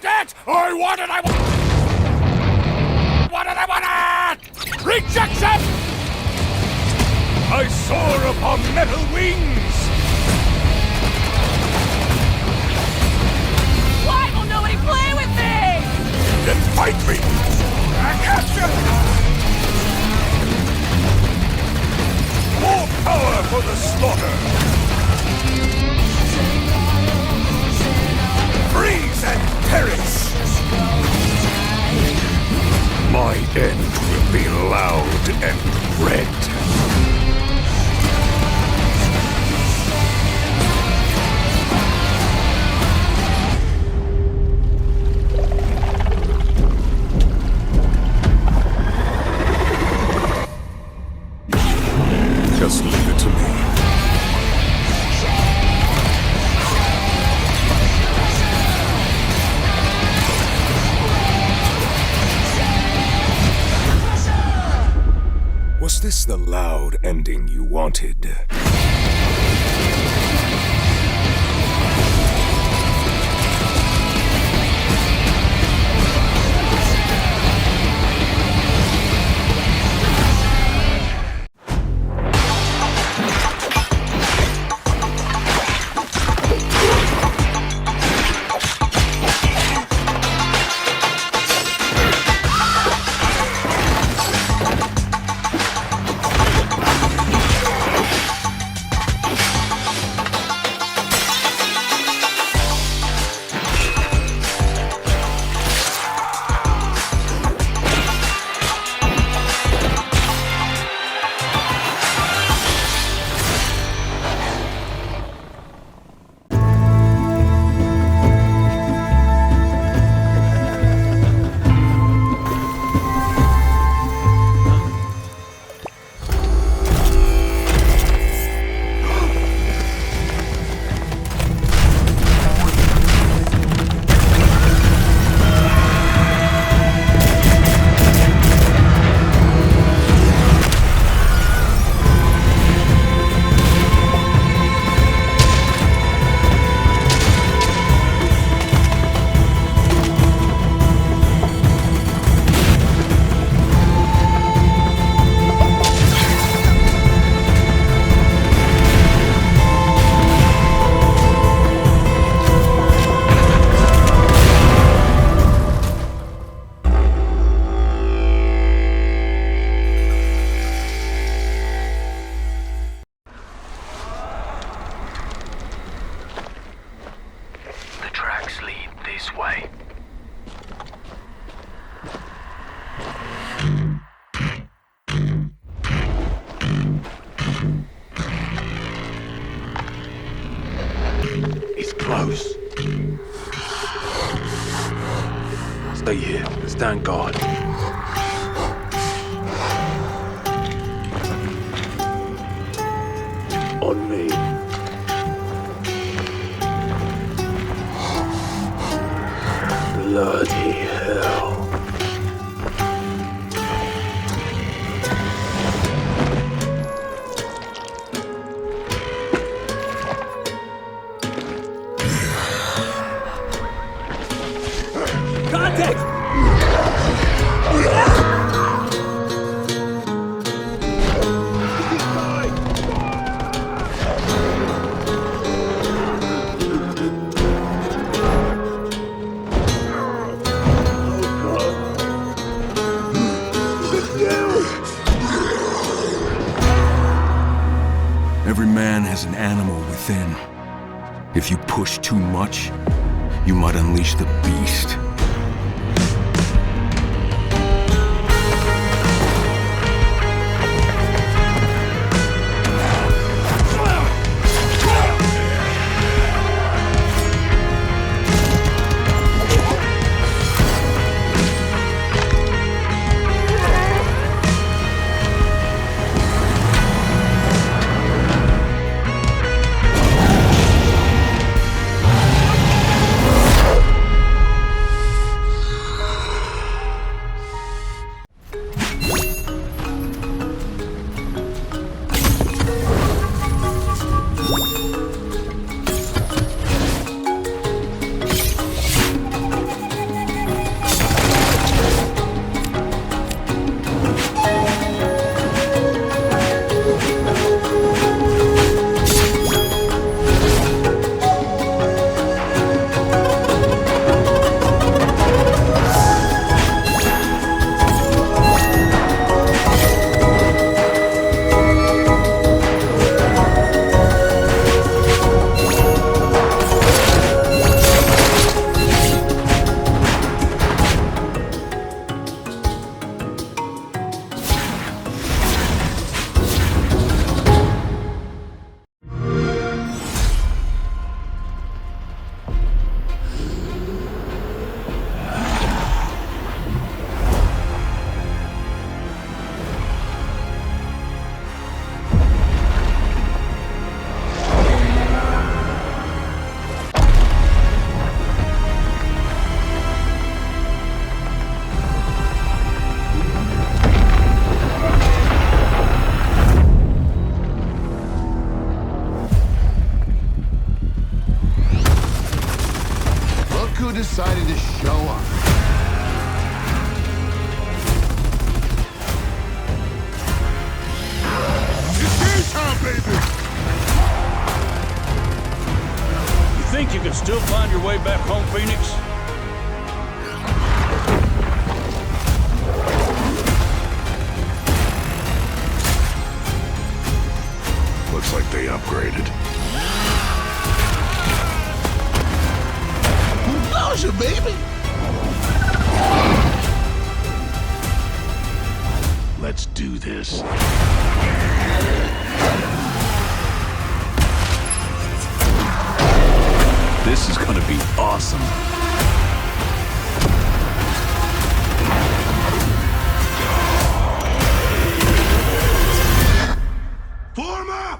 want it! I want it! I want it! I want it! Rejection! I soar upon metal wings! Why will nobody play with me? Then fight me! I catch you! More power for the slaughter! Freeze and perish! My end will be loud and red. Just leave it to me. Was this the loud ending you wanted? Close. Stay here. Stand guard. On me. Bloody hell. Every man has an animal within. If you push too much, you might unleash the beast. Still find your way back home, Phoenix? Looks like they upgraded. Who knows you, baby? Let's do this. This is gonna be awesome. Form up!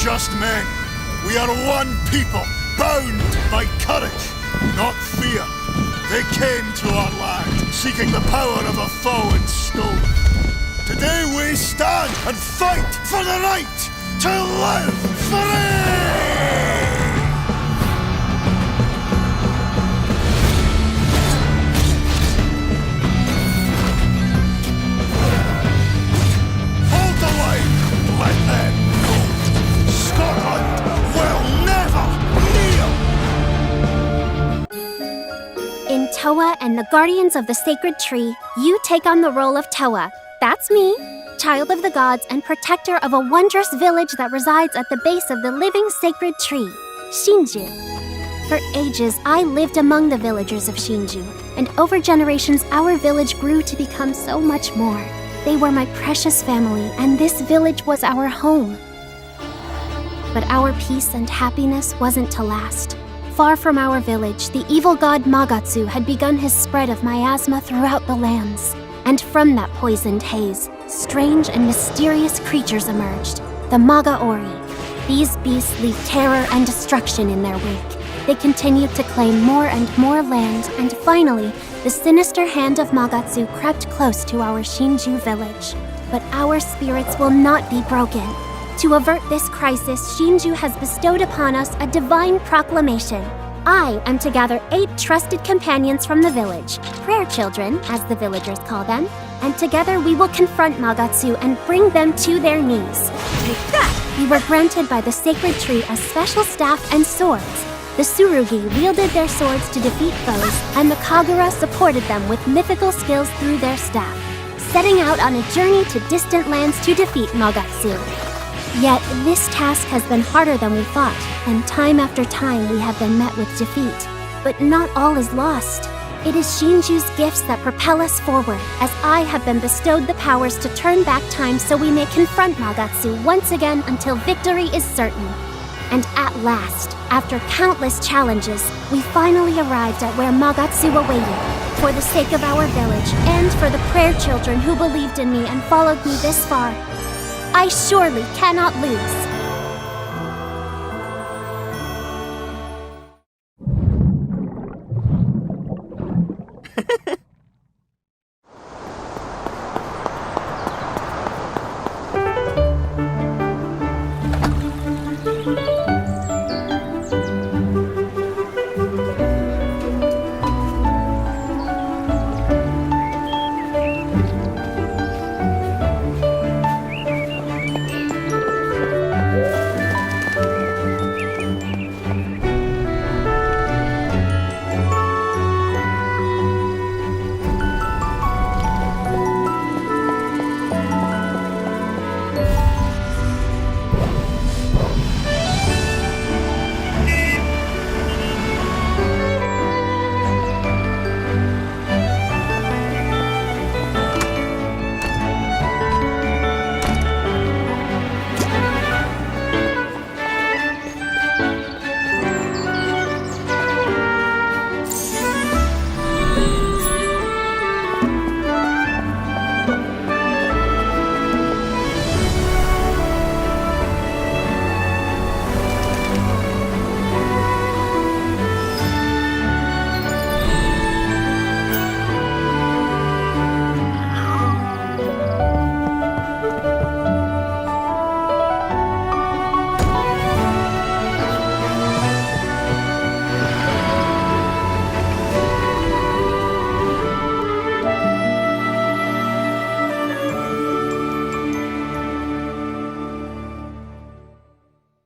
just men. We are one people, bound by courage, not fear. They came to our land, seeking the power of a fallen stone. Today we stand and fight for the right to live free! Hold the line! Let them go! Scotland will never kneel! In Towa and the Guardians of the Sacred Tree, you take on the role of Towa. That's me, child of the gods and protector of a wondrous village that resides at the base of the living sacred tree, Shinju. For ages, I lived among the villagers of Shinju, and over generations, our village grew to become so much more. They were my precious family, and this village was our home. But our peace and happiness wasn't to last. Far from our village, the evil god Magatsu had begun his spread of miasma throughout the lands. And from that poisoned haze, strange and mysterious creatures emerged, the Maga-ori. These beasts leave terror and destruction in their wake. They continued to claim more and more land, and finally, the sinister hand of Magatsu crept close to our Shinju village. But our spirits will not be broken. To avert this crisis, Shinju has bestowed upon us a divine proclamation. I am to gather 8 trusted companions from the village, prayer children, as the villagers call them, and together we will confront Magatsu and bring them to their knees. Take that! We were granted by the sacred tree a special staff and swords. The Tsurugi wielded their swords to defeat foes, and the Kagura supported them with mythical skills through their staff, setting out on a journey to distant lands to defeat Magatsu. Yet, this task has been harder than we thought, and time after time we have been met with defeat. But not all is lost. It is Shinju's gifts that propel us forward, as I have been bestowed the powers to turn back time so we may confront Magatsu once again until victory is certain. And at last, after countless challenges, we finally arrived at where Magatsu awaited, for the sake of our village and for the prayer children who believed in me and followed me this far. I surely cannot lose.